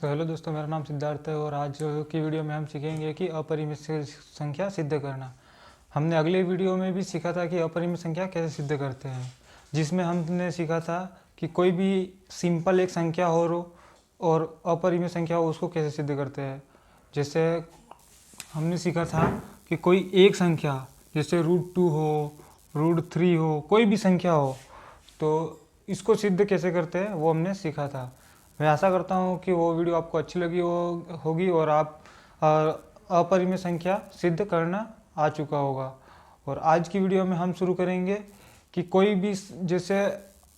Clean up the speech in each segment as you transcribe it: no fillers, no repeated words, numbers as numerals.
तो हेलो दोस्तों, मेरा नाम सिद्धार्थ है और आज की वीडियो में हम सीखेंगे कि अपरिमित संख्या सिद्ध करना। हमने अगले वीडियो में भी सीखा था कि अपरिमित संख्या कैसे सिद्ध करते हैं, जिसमें हमने सीखा था कि कोई भी सिंपल एक संख्या हो और अपरिमित संख्या हो उसको कैसे सिद्ध करते हैं। जैसे हमने सीखा था कि कोई एक संख्या जैसे √2 हो, √3 हो, कोई भी संख्या हो तो इसको सिद्ध कैसे करते हैं वो हमने सीखा था। मैं आशा करता हूँ कि वो वीडियो आपको अच्छी लगी होगी और आप अपरिमित संख्या सिद्ध करना आ चुका होगा। और आज की वीडियो में हम शुरू करेंगे कि कोई भी जैसे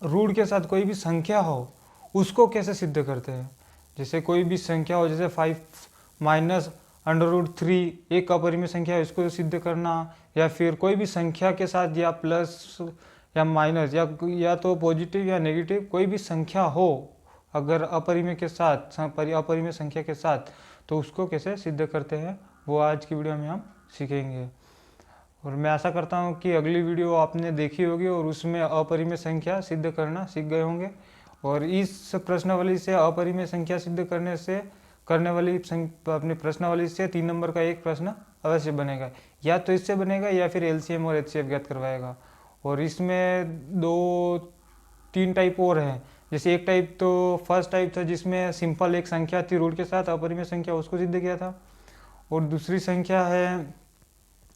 रूट के साथ कोई भी संख्या हो उसको कैसे सिद्ध करते हैं। जैसे कोई भी संख्या हो, जैसे 5 माइनस √3 एक अपरिमित संख्या है, इसको सिद्ध करना, या फिर कोई भी संख्या के साथ या प्लस या माइनस या तो पॉजिटिव या नेगेटिव कोई भी संख्या हो अगर अपरिमेय के साथ अपरिमेय संख्या के साथ, तो उसको कैसे सिद्ध करते हैं वो आज की वीडियो में हम सीखेंगे। और मैं आशा करता हूँ कि अगली वीडियो आपने देखी होगी और उसमें अपरिमेय संख्या सिद्ध करना सीख गए होंगे। और इस प्रश्नावली से अपरिमेय संख्या सिद्ध करने वाली अपनी प्रश्नावली से 3 नंबर का एक प्रश्न अवश्य बनेगा, या तो इससे बनेगा या फिर LCM और HCF ज्ञात करवाएगा। और इसमें 2-3 टाइप और हैं। जैसे एक टाइप तो फर्स्ट टाइप था जिसमें सिंपल एक संख्या थी रूट के साथ अपरिमेय संख्या, उसको सिद्ध किया था। और दूसरी संख्या है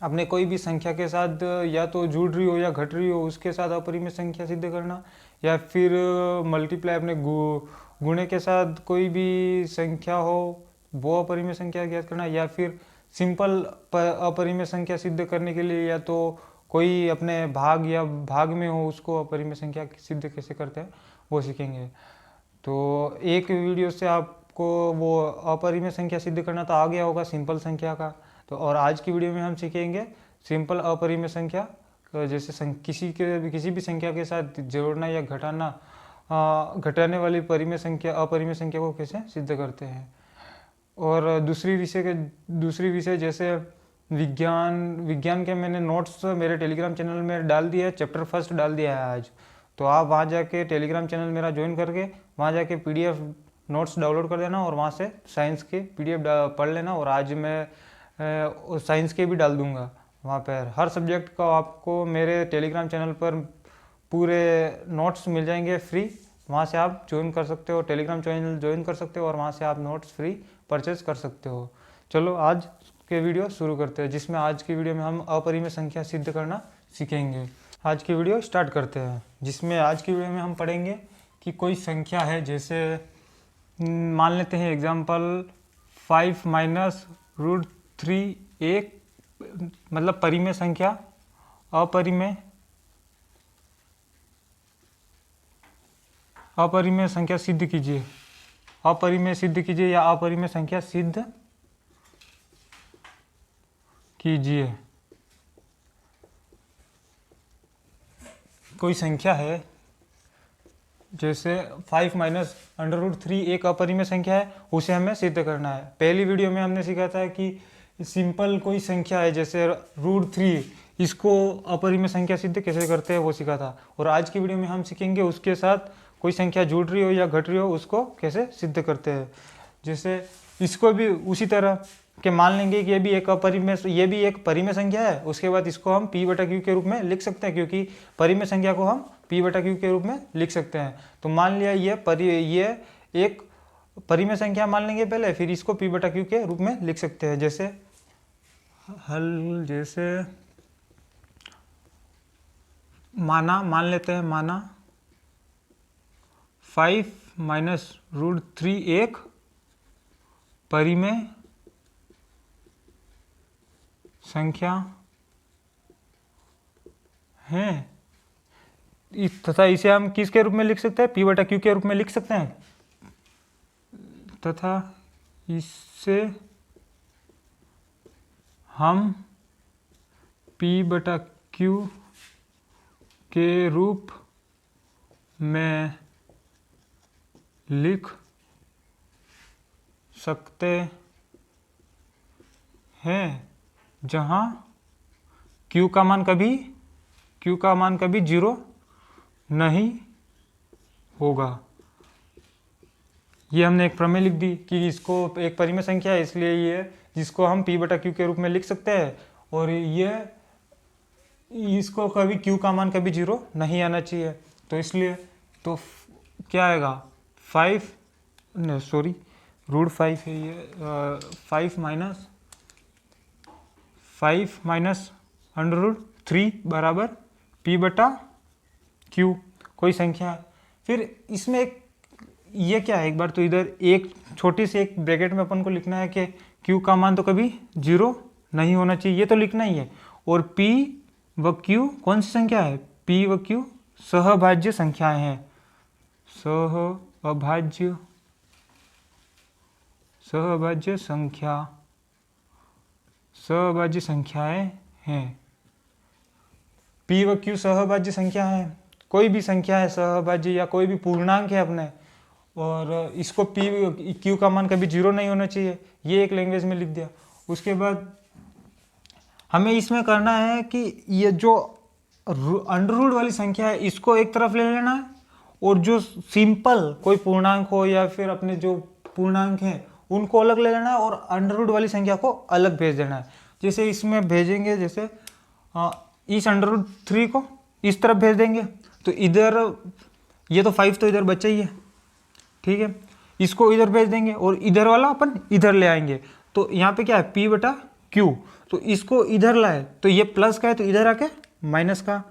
अपने कोई भी संख्या के साथ या तो जुड़ रही हो या घट रही हो उसके साथ अपरिमेय संख्या सिद्ध करना, या फिर मल्टीप्लाई अपने गुणे के साथ कोई भी संख्या हो वो अपरिमेय संख्या ज्ञात करना, या फिर सिंपल अपरिमेय संख्या सिद्ध करने के लिए या तो कोई अपने भाग या भाग में हो उसको अपरिमेय संख्या सिद्ध कैसे करते हैं वो सीखेंगे। तो एक वीडियो से आपको वो अपरिमेय संख्या सिद्ध करना तो आ गया होगा सिंपल संख्या का। तो और आज की वीडियो में हम सीखेंगे सिंपल अपरिमेय संख्या, जैसे किसी भी संख्या के साथ जोड़ना या घटाने वाली अपरिमेय संख्या को कैसे सिद्ध करते हैं। और दूसरी विषय जैसे विज्ञान के मैंने नोट्स मेरे टेलीग्राम चैनल में डाल दिया है, चैप्टर फर्स्ट डाल दिया है आज। तो आप वहाँ जाके टेलीग्राम चैनल मेरा ज्वाइन करके वहाँ जाके PDF नोट्स डाउनलोड कर देना और वहाँ से साइंस के PDF पढ़ लेना। और आज मैं साइंस के भी डाल दूँगा वहाँ पर। हर सब्जेक्ट का आपको मेरे टेलीग्राम चैनल पर पूरे नोट्स मिल जाएंगे फ्री, वहाँ से आप ज्वाइन कर सकते हो, टेलीग्राम चैनल ज्वाइन कर सकते हो और वहाँ से आप नोट्स फ्री परचेज कर सकते हो। चलो आज के वीडियो शुरू करते हैं, जिसमें आज की वीडियो में हम अपरिमेय संख्या सिद्ध करना सीखेंगे। आज की वीडियो स्टार्ट करते हैं, जिसमें आज की वीडियो में हम पढ़ेंगे कि कोई संख्या है, जैसे मान लेते हैं एग्जांपल 5 माइनस √3 एक मतलब परिमेय संख्या अपरिमेय संख्या सिद्ध कीजिए। अपरिमेय सिद्ध कीजिए या अपरिमेय संख्या सिद्ध कीजिए। कोई संख्या है जैसे 5 माइनस √3 एक अपरिमेय संख्या है, उसे हमें सिद्ध करना है। पहली वीडियो में हमने सीखा था कि सिंपल कोई संख्या है जैसे √3, इसको अपरिमेय संख्या सिद्ध कैसे करते हैं वो सीखा था। और आज की वीडियो में हम सीखेंगे उसके साथ कोई संख्या जुड़ रही हो या घट रही हो उसको कैसे सिद्ध करते हैं। जैसे इसको भी उसी तरह के मान लेंगे कि ये भी एक परिमेय संख्या है, उसके बाद इसको हम P/Q के रूप में लिख सकते हैं, क्योंकि परिमेय संख्या को हम P/Q के रूप में लिख सकते हैं। तो मान लिया ये एक परिमेय संख्या मान लेंगे पहले, फिर इसको P/Q के रूप में लिख सकते हैं। जैसे मान लेते हैं 5 माइनस √3 एक परिमेय संख्या है, तथा इसे हम किसके रूप में लिख सकते हैं? P/Q के रूप में लिख सकते हैं, तथा इससे हम P/Q के रूप में लिख सकते हैं, जहाँ Q का मान कभी 0 नहीं होगा। ये हमने एक प्रमेय लिख दी कि इसको एक परिमेय संख्या है इसलिए ये जिसको हम p बटा क्यू के रूप में लिख सकते हैं, और ये इसको कभी q का मान कभी 0 नहीं आना चाहिए, तो इसलिए तो क्या आएगा 5 है ये 5 माइनस √3 बराबर p बटा q कोई संख्या है। फिर इसमें एक ये क्या है, एक बार तो इधर एक छोटी सी एक ब्रैकेट में अपन को लिखना है कि q का मान तो कभी 0 नहीं होना चाहिए, ये तो लिखना ही है। और p व q कौन सी संख्या है, p व q सहभाज्य संख्याएं हैं, सहभाज्य संख्याएं हैं। p व q सहभाज्य संख्या है, कोई भी संख्या है सहभाज्य या कोई भी पूर्णांक है अपने, और इसको p q का मान कभी 0 नहीं होना चाहिए, ये एक लैंग्वेज में लिख दिया। उसके बाद हमें इसमें करना है कि ये जो अंडररूट वाली संख्या है इसको एक तरफ ले लेना है, और जो सिंपल कोई पूर्णांक हो या फिर अपने जो पूर्णांक हैं उनको अलग ले लेना है, और अंडररूट वाली संख्या को अलग भेज देना है। जैसे इसमें भेजेंगे, जैसे इस √3 को इस तरफ भेज देंगे, तो इधर ये तो 5 तो इधर बचा ही है, ठीक है, इसको इधर भेज देंगे और इधर वाला अपन इधर ले आएंगे। तो यहाँ पे क्या है p बटा q, तो इसको इधर लाए तो ये प्लस का है तो इधर आके माइनस का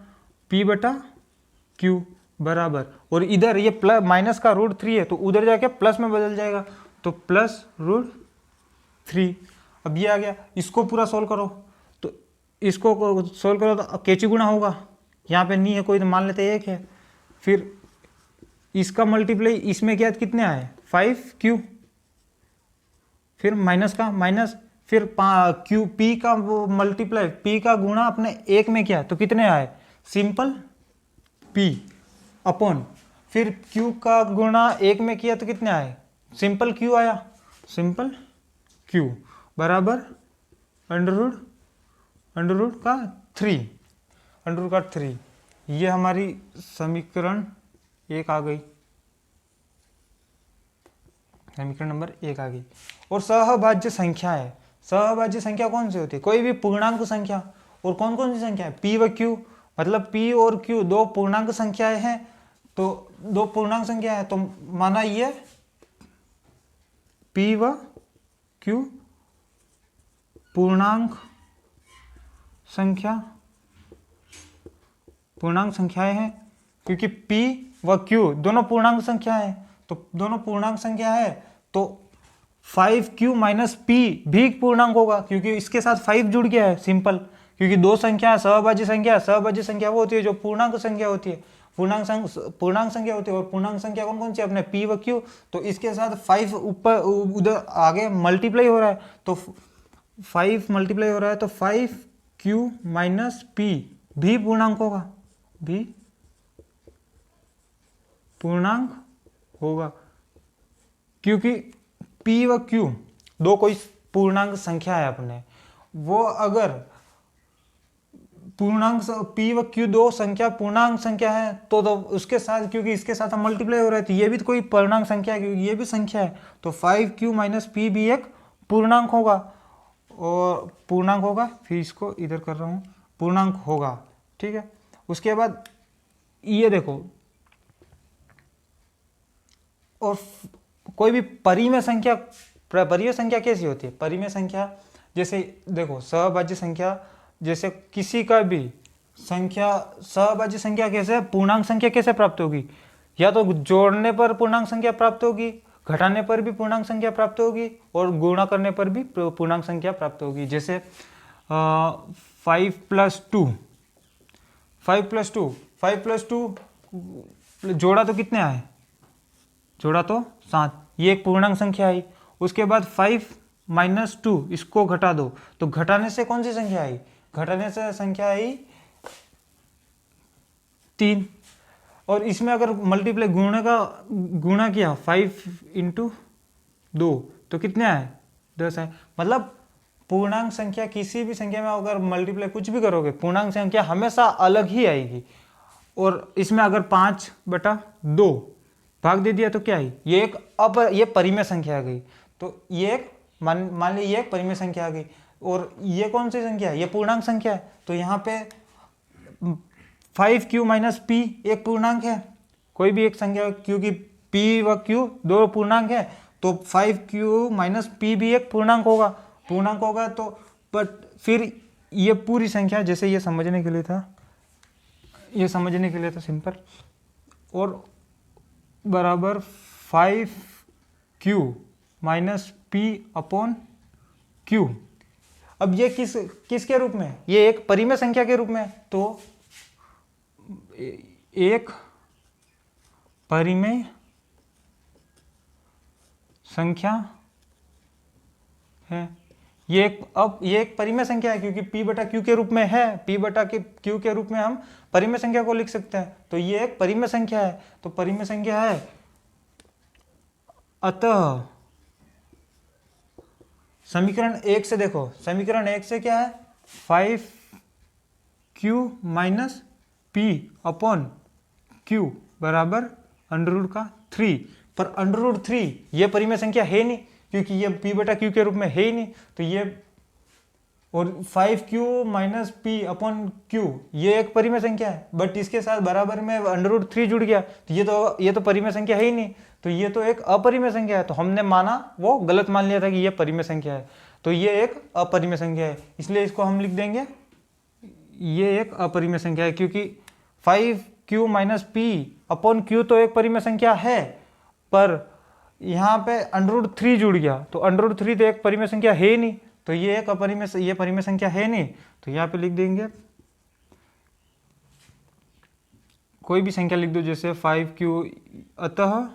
p बटा q बराबर, और इधर ये प्लस माइनस का √3 है तो उधर जाके प्लस में बदल जाएगा, तो प्लस √3। अब ये आ गया, इसको पूरा सोल्व करो, तो इसको सोल्व करो तो कैची गुणा होगा, यहाँ पे नहीं है कोई तो मान लेते एक है, फिर इसका मल्टीप्लाई इसमें क्या कितने आए 5q, फिर माइनस का माइनस, फिर q p का वो मल्टीप्लाई p का गुणा अपने एक में क्या तो कितने आए सिंपल p अपॉन, फिर q का गुणा एक में किया तो कितने आए सिंपल q आया, सिंपल q बराबर अंडररूट का 3, ये हमारी समीकरण 1 आ गई, समीकरण नंबर 1 आ गई। और सहभाज्य संख्या है, सहभाज्य संख्या कौन सी होती है, कोई भी पूर्णांक संख्या, और कौन कौन सी संख्या है p व q, मतलब p और q दो पूर्णांक संख्याएं हैं, तो दो पूर्णांक संख्या है तो माना ये p व q पूर्णांक संख्याएं हैं, क्योंकि p व q दोनों पूर्णांक संख्या है, तो दोनों पूर्णांक संख्या है तो 5q माइनस p भी पूर्णांक होगा, क्योंकि इसके साथ 5 जुड़ गया है सिंपल, क्योंकि दो संख्या सहभाज्य संख्या वो होती है जो पूर्णांक संख्या होती है, पूर्णांक संख्या होती है, और पूर्णांक संख्या कौन कौन सी अपने p व q, तो इसके साथ 5 ऊपर उधर आगे मल्टीप्लाई हो रहा है, तो 5 मल्टीप्लाई हो रहा है तो 5q माइनस p भी पूर्णांक होगा, क्योंकि p व q दो कोई पूर्णांक संख्या है अपने, वो अगर पूर्णांक p व q दो संख्या पूर्णांक संख्या है तो उसके साथ, क्योंकि इसके साथ हम मल्टीप्लाई हो रहे थे, ये भी तो कोई पूर्णांक संख्या है क्योंकि ये भी संख्या है, तो 5q माइनस p भी एक पूर्णांक होगा, और पूर्णांक होगा, फिर इसको इधर कर रहा हूँ पूर्णांक होगा, ठीक है। उसके बाद ये देखो, और कोई भी परिमेय संख्या कैसी होती है, परिमेय संख्या जैसे देखो सहभाज्य संख्या, जैसे किसी का भी संख्या सहभाज्य संख्या कैसे पूर्णांक संख्या कैसे प्राप्त होगी, या तो जोड़ने पर पूर्णांक संख्या प्राप्त होगी, घटाने पर भी पूर्णांक संख्या प्राप्त होगी, और गुणा करने पर भी पूर्णांक संख्या प्राप्त होगी। जैसे 5 प्लस 2 जोड़ा तो कितने आए, जोड़ा तो 7, ये एक पूर्णांक संख्या आई। उसके बाद 5 माइनस 2 इसको घटा दो, तो घटाने से कौन सी संख्या आई, घटाने से संख्या आई 3, और इसमें अगर मल्टीप्लाई गुणा किया 5 × 2 तो कितने आए 10 आए। मतलब पूर्णांक संख्या किसी भी संख्या में अगर मल्टीप्लाई कुछ भी करोगे पूर्णांक संख्या हमेशा अलग ही आएगी। और इसमें अगर 5/2 भाग दे दिया तो क्या है, ये एक ये परिमेय संख्या आ गई। तो ये एक मान ली ये एक परिमेय संख्या आ गई, और ये कौन सी संख्या है, ये पूर्णांक संख्या है। तो यहाँ पे 5q माइनस p एक पूर्णांक है, कोई भी एक संख्या, क्योंकि p व q दो पूर्णांक है, तो 5q माइनस p भी एक पूर्णांक होगा, तो बट फिर ये पूरी संख्या, जैसे ये समझने के लिए था सिंपल, और बराबर 5q minus p upon q। अब ये किसके रूप में है, ये एक परिमेय संख्या के रूप में है, तो एक परिमेय संख्या है, ये एक परिमेय संख्या है, क्योंकि p बटा q के रूप में है, p बटा q के रूप में हम परिमेय संख्या को लिख सकते हैं, तो ये एक परिमेय संख्या है। तो परिमेय संख्या है, अतः समीकरण 1 से देखो, समीकरण 1 से क्या है, 5q minus p upon q बराबर √3, पर √3 ये परिमेय संख्या है नहीं, क्योंकि ये p बटा q के रूप में है ही नहीं, तो ये, और 5q minus p upon q ये एक परिमेय संख्या है, बट इसके साथ बराबर में √3 जुड़ गया, तो ये तो परिमेय संख्या है ही नहीं, तो ये तो एक अपरिमेय संख्या है। तो हमने माना, वो गलत मान लिया था कि ये परिमेय संख्या है, तो ये एक अपरिमेय संख्या है, इसलिए इसको हम लिख देंगे ये एक अपरिमेय संख्या है, क्योंकि 5q minus p upon q तो एक परिमेय संख्या है, पर यहाँ पे √3 जुड़ गया, तो √3 तो एक परिमेय संख्या है ही नहीं, तो ये एक ये परिमेय संख्या है नहीं, तो यहाँ पे लिख देंगे कोई भी संख्या लिख दो, जैसे 5q, अतः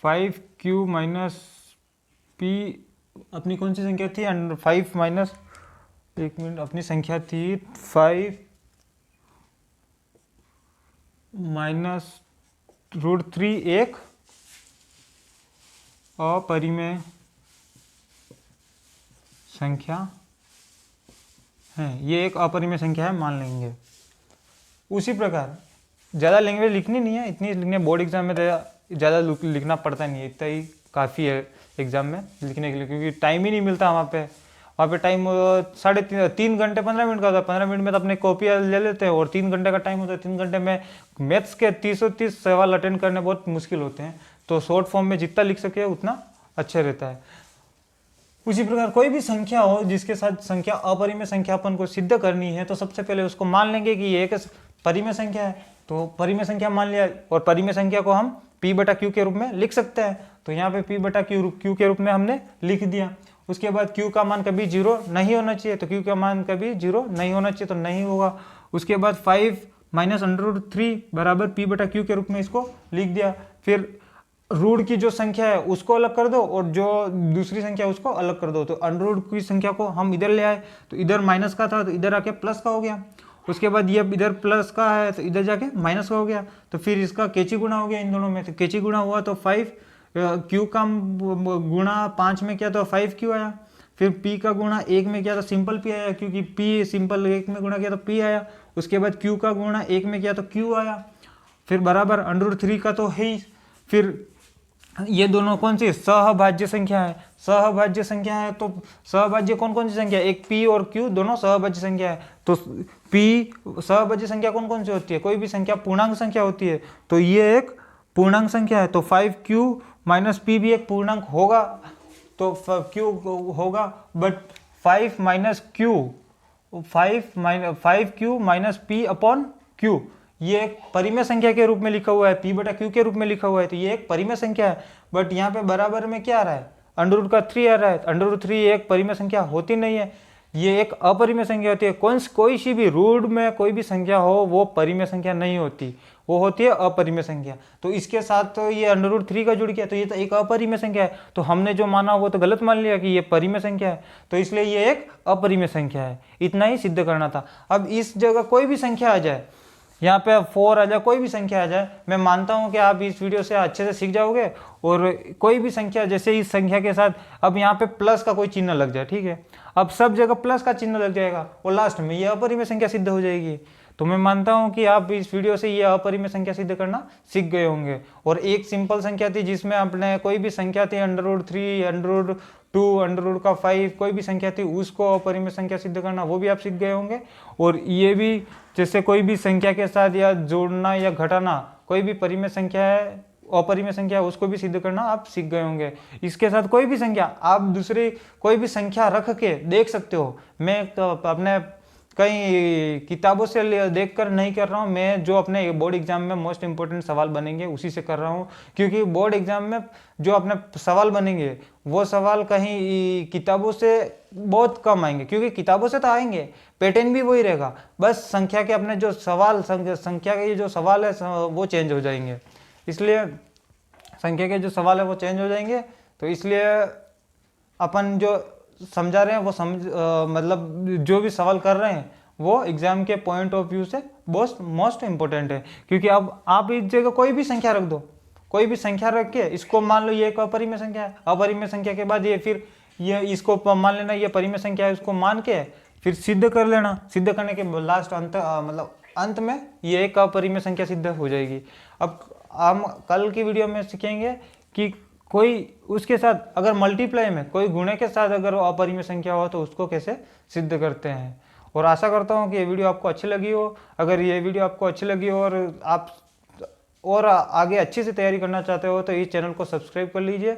5q माइनस p अपनी कौन सी संख्या थी, 5 माइनस, एक मिनट, अपनी संख्या थी 5 माइनस √3 एक अपरिमेय संख्या है, ये एक अपरिमेय संख्या है, मान लेंगे। उसी प्रकार ज़्यादा लैंग्वेज लिखनी नहीं है, इतनी लिखनी है, बोर्ड एग्जाम में ज़्यादा लिखना पड़ता नहीं है, इतना ही काफ़ी है एग्जाम में लिखने के लिए, क्योंकि टाइम ही नहीं मिलता वहाँ पे टाइम 3 घंटे 15 मिनट का होता है, 15 मिनट में तो अपने कॉपी ले लेते हैं, और 3 घंटे का टाइम होता है, 3 घंटे में मैथ्स के 330 सवाल अटेंड करने बहुत मुश्किल होते हैं, तो शॉर्ट फॉर्म में जितना लिख सके उतना अच्छा रहता है। उसी प्रकार कोई भी संख्या हो जिसके साथ संख्या अपरिमेय संख्या अपन को सिद्ध करनी है, तो सबसे पहले उसको मान लेंगे कि ये एक परिमेय संख्या है, तो परिमेय संख्या मान लिया, और परिमेय संख्या को हम p बटा q के रूप में लिख सकते हैं, तो यहाँ पे p बटा q के रूप में हमने लिख दिया। उसके बाद q का मान कभी 0 नहीं होना चाहिए, तो q का मान कभी 0 नहीं होना चाहिए, तो नहीं होगा। उसके बाद 5 माइनस √3 बराबर p बटा q के रूप में इसको लिख दिया। फिर रूट की जो संख्या है उसको अलग कर दो, और जो दूसरी संख्या है उसको अलग कर दो, तो √ की संख्या को हम इधर ले आए, तो इधर माइनस का था तो इधर आके प्लस का हो गया। उसके बाद ये इधर प्लस का है तो इधर जाके माइनस का हो गया, तो फिर इसका केची गुणा हो गया इन दोनों में, तो केची गुणा हुआ तो 5 q का गुणा 5 में किया तो 5q आया। फिर p का गुणा 1 में किया तो सिंपल p आया, क्योंकि p सिंपल 1 में गुणा किया तो p आया। उसके बाद q का गुणा 1 में किया तो q आया। फिर बराबर √3 का तो है ही। फिर ये दोनों कौन सी सहभाज्य संख्या है, सहभाज्य संख्या है, तो सहभाज्य कौन कौन सी संख्या है, एक p और q दोनों सहभाज्य संख्या है, तो p सहभाज्य संख्या कौन कौन सी होती है, कोई भी संख्या पूर्णांक संख्या होती है, तो ये एक पूर्णांक संख्या है, तो 5q माइनस p भी एक पूर्णांक होगा, तो q होगा, but 5q minus p upon q ये एक परिमेय संख्या के रूप में लिखा हुआ है, p बटा q के रूप में लिखा हुआ है, तो ये एक परिमेय संख्या है। बट यहाँ पे बराबर में क्या आ रहा है, √3 आ रहा है, √3 एक परिमेय संख्या होती नहीं है, ये एक अपरिमेय संख्या होती है। कोई सी भी रूट में कोई भी संख्या हो वो परिमेय संख्या नहीं होती, वो होती है अपरिमेय संख्या। तो इसके साथ तो ये √3 का जुड़ गया, तो ये तो एक अपरिमेय संख्या है, तो हमने जो माना वो तो गलत मान लिया कि ये परिमेय संख्या है, तो इसलिए ये एक अपरिमेय संख्या है। इतना ही सिद्ध करना था। अब इस जगह कोई भी संख्या आ जाए, यहाँ पे 4 आ जाए, कोई भी संख्या आ जाए, मैं मानता हूँ कि आप इस वीडियो से अच्छे से सीख जाओगे। और कोई भी संख्या, जैसे इस संख्या के साथ अब यहाँ पे प्लस का कोई चिन्ह लग जाए, ठीक है, अब सब जगह प्लस का चिन्ह लग जाएगा और लास्ट में ये अपरिमेय संख्या सिद्ध हो जाएगी। तो मैं मानता हूं कि आप इस वीडियो से ये अपरिमेय संख्या सिद्ध करना सीख गए होंगे। और एक सिंपल संख्या थी जिसमें आपने कोई भी संख्या थी √3, √2, √5 कोई भी संख्या थी उसको अपरिमेय संख्या सिद्ध करना, वो भी आप सीख गए होंगे। और ये भी जैसे कोई भी संख्या के साथ या जोड़ना या घटाना, कोई भी परिमेय संख्या है अपरिमेय संख्या उसको भी सिद्ध करना आप सीख गए होंगे। इसके साथ कोई भी संख्या आप दूसरी कोई भी संख्या रख के देख सकते हो। मैं तो अपने कई किताबों से देखकर नहीं कर रहा हूँ, मैं जो अपने बोर्ड एग्जाम में मोस्ट इंपोर्टेंट सवाल बनेंगे उसी से कर रहा हूँ। क्योंकि बोर्ड एग्जाम में जो अपने सवाल बनेंगे वो सवाल कहीं किताबों से बहुत कम आएंगे, क्योंकि किताबों से तो आएंगे पैटर्न भी वही रहेगा, बस संख्या के अपने जो सवाल संख्या के जो सवाल है वो चेंज हो जाएंगे। इसलिए संख्या के जो सवाल है वो चेंज हो जाएंगे। तो इसलिए अपन जो समझा रहे हैं वो मतलब जो भी सवाल कर रहे हैं वो एग्जाम के पॉइंट ऑफ व्यू से मोस्ट इंपॉर्टेंट है। क्योंकि अब आप इस जगह कोई भी संख्या रख दो, कोई भी संख्या रख के इसको मान लो ये एक अपरिमेय संख्या है, अपरिमेय संख्या के बाद ये फिर ये इसको मान लेना ये परिमेय संख्या है, उसको मान के फिर सिद्ध कर लेना। सिद्ध करने के लास्ट मतलब अंत में ये एक अपरिमेय संख्या सिद्ध हो जाएगी। अब हम कल की वीडियो में सीखेंगे कि कोई उसके साथ अगर मल्टीप्लाई में कोई गुणे के साथ अगर अपरिमेय संख्या हो तो उसको कैसे सिद्ध करते हैं। और आशा करता हूँ कि ये वीडियो आपको अच्छी लगी हो। अगर ये वीडियो आपको अच्छी लगी हो और आप और आगे अच्छी से तैयारी करना चाहते हो तो इस चैनल को सब्सक्राइब कर लीजिए।